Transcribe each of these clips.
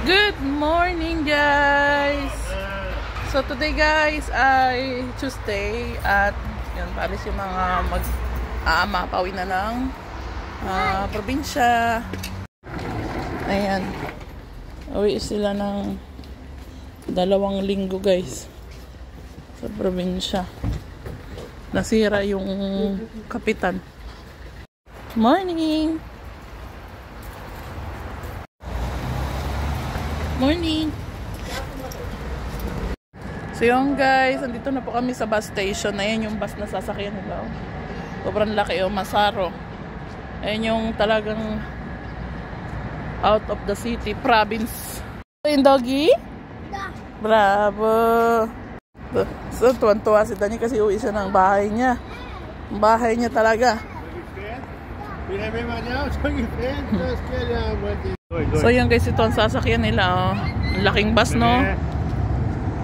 Good morning guys! So today guys ay Tuesday at yun, palis yung mga maapawi na ng probinsya. Ayan. Uwi sila ng 2 linggo guys sa probinsya. Nasira yung kapitan. Morning! Morning! So yun guys, andito na po kami sa bus station. Ayan yung bus na sasakyan nila. Sobrang laki, Masaro. Ayan yung talagang out of the city, province. Yung doggy? Bravo! So tuwan-tuwa si Dani kasi uwi siya ng bahay niya. Bahay niya talaga. So yun guys, ito ang sasakyan nila. Laking bus, no?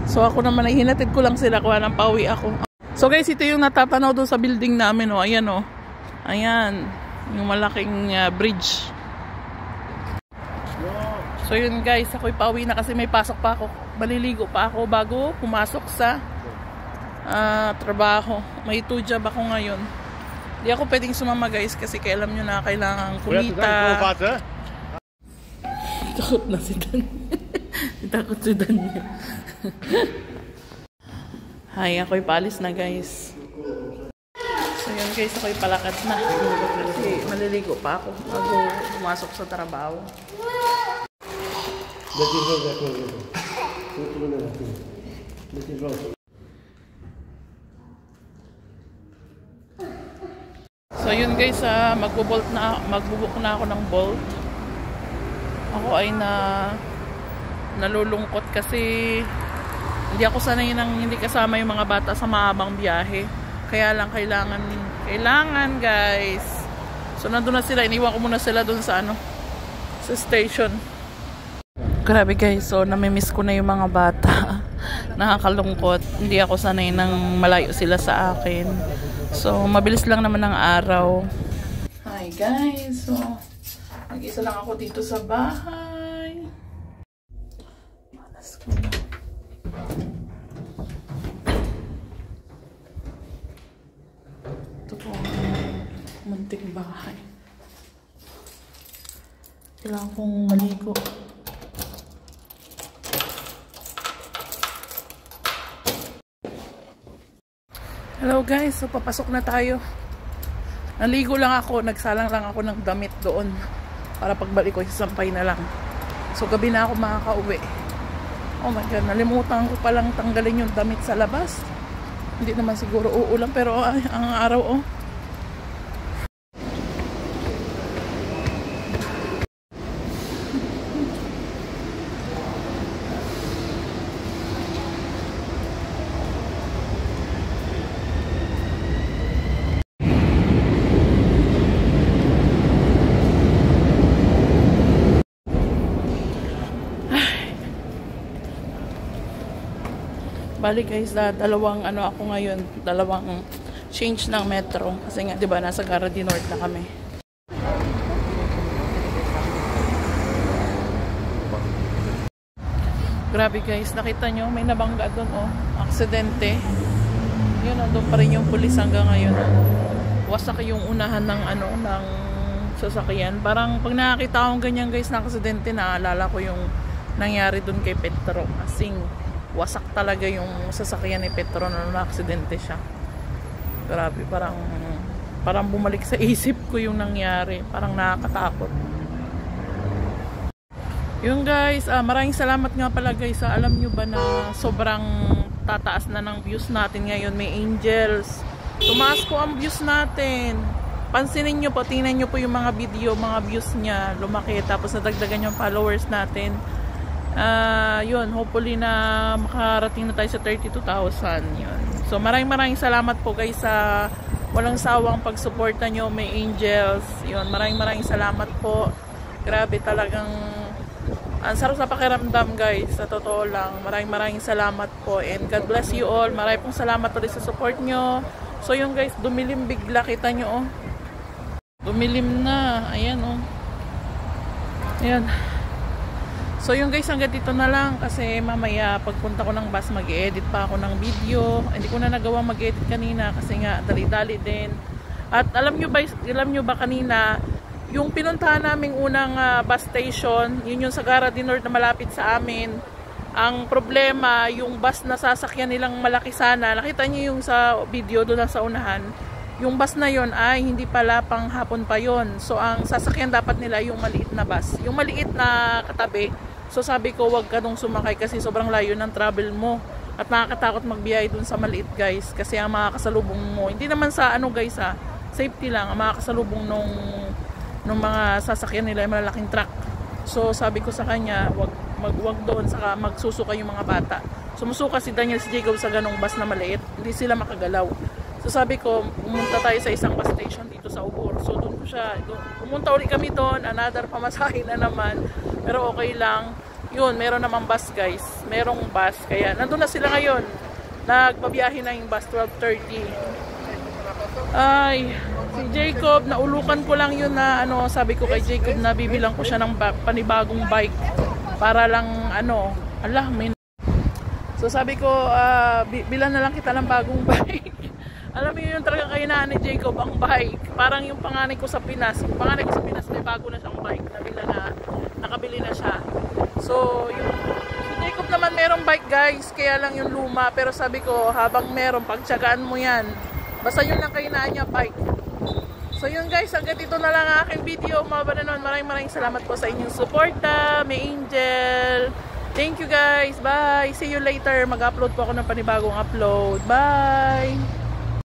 So ako naman ay hinatid ko lang sila kuha ng pauwi ako. So guys, ito yung natatanaw doon sa building namin, Ayan, Ayan, yung malaking bridge. So yun guys, ako'y pauwi na kasi may pasok pa ako. Maliligo pa ako bago pumasok sa trabaho. May 2 job ako ngayon. Di ako pwedeng sumama guys kasi alam nyo na kailangan kumita. Takot na si Dan. Takot si Dan. Hay, ako'y paalis na guys. So yun guys, ako'y palakad na. Kasi maliligo pa ako bago pumasok sa trabaho. So yun guys, magbubuk na ako ng Bolt. Ako ay nalulungkot kasi hindi ako sanay nang hindi kasama yung mga bata sa mahabang biyahe. Kaya lang kailangan guys. So nandun na sila, iniwan ko muna sila dun sa sa station. Grabe guys, so namimiss ko na yung mga bata. Nakakalungkot. Hindi ako sanay nang malayo sila sa akin. So, mabilis lang naman ang araw. Hi guys! So, nag-isa lang ako dito sa bahay. Malas ko na. Ito po ang munting bahay. Kailangan kong maligo. Hello guys, so papasok na tayo. Naligo lang ako, nagsalang lang ako ng damit doon para pagbalik ko sampay na lang. So gabi na ako makakauwi. Oh my god, nalimutan ko palang tanggalin yung damit sa labas. Hindi naman siguro uulan pero ang araw Balik guys, dalawang ako ngayon, dalawang change ng metro kasi nga 'di ba nasa Garadi North na kami. Grabe guys, nakita nyo may nabangga doon aksidente. Yun, doon pa rin yung pulis hanggang ngayon. Wasak yung unahan ng ng sasakyan. Parang pag nakakita akong ganyan guys na aksidente, naalala ko yung nangyari doon kay Petro. Asing wasak talaga yung sasakyan ni Petro na na-aksidente siya. Grabe, parang bumalik sa isip ko yung nangyari. Parang nakakatakot. Yung guys, maraming salamat nga pala guys. Alam nyo ba na sobrang tataas na ng views natin ngayon. May angels. Tumaas po ang views natin. Pansinin nyo po, tingnan nyo po yung mga video, mga views niya. Lumaki, tapos nadagdagan yung followers natin. Yun, hopefully na makarating na tayo sa 32,000 yun. So maraming salamat po guys sa walang sawang pagsuporta nyo. May angels yun, maraming salamat po. Grabe, talagang ang sarap sa pakiramdam guys, sa totoo lang. Maraming salamat po and God bless you all. Maraming pong salamat ulit sa support nyo. So yun guys, dumilim bigla, kita nyo dumilim na, ayan Ayan. So yung guys, hanggang dito na lang kasi mamaya pagpunta ko ng bus mag-edit pa ako ng video. Hindi ko na nagawa mag-edit kanina kasi nga dali-dali din. At alam nyo ba kanina, yung pinuntahan naming unang bus station, yun yung Sagara del Norte na malapit sa amin. Ang problema, yung bus na sasakyan nilang malaki sana, nakita nyo yung sa video doon sa unahan, yung bus na yon ay hindi pala pang hapon pa yon. So ang sasakyan dapat nila yung maliit na bus, yung maliit na katabi. So sabi ko, wag ka nung sumakay kasi sobrang layo ng travel mo. At nakakatakot magbiyahe dun sa maliit guys. Kasi ang mga kasalubong mo, hindi naman sa ano guys safety lang. Ang mga kasalubong nung mga sasakyan nila ay malalaking truck. So sabi ko sa kanya, wag doon, saka magsusuka yung mga bata. Sumusuka si Daniel, si Jacob sa ganong bus na maliit. Hindi sila makagalaw. So sabi ko, pumunta tayo sa isang bus station dito sa Ugor. So doon ko siya, pumunta ulit kami doon, another pamasahe na naman. Pero okay lang. Yun, meron naman bus guys. Merong bus. Kaya nandun na sila ngayon. Nagbabiyahe na yung bus, 12:30. Ay, si Jacob, naulukan ko lang yun na sabi ko kay Jacob na bibilang ko siya ng panibagong bike. Para lang So sabi ko, bilan na lang kita ng bagong bike. Alam mo yun talaga kainaan ni Jacob, ang bike. Parang yung panganay ko sa Pinas. Yung panganay ko sa Pinas, may bago na siyang bike. Nakabili na siya. So, si Jacob naman merong bike guys. Kaya lang yung luma. Pero sabi ko, habang meron, pagtsagaan mo yan. Basta yun lang kainaan niya, bike. So yun guys, hanggang dito na lang ang aking video. Mga bananon, maraming salamat po sa inyong suporta. May Angel. Thank you guys. Bye. See you later. Mag-upload po ako ng panibagong upload. Bye.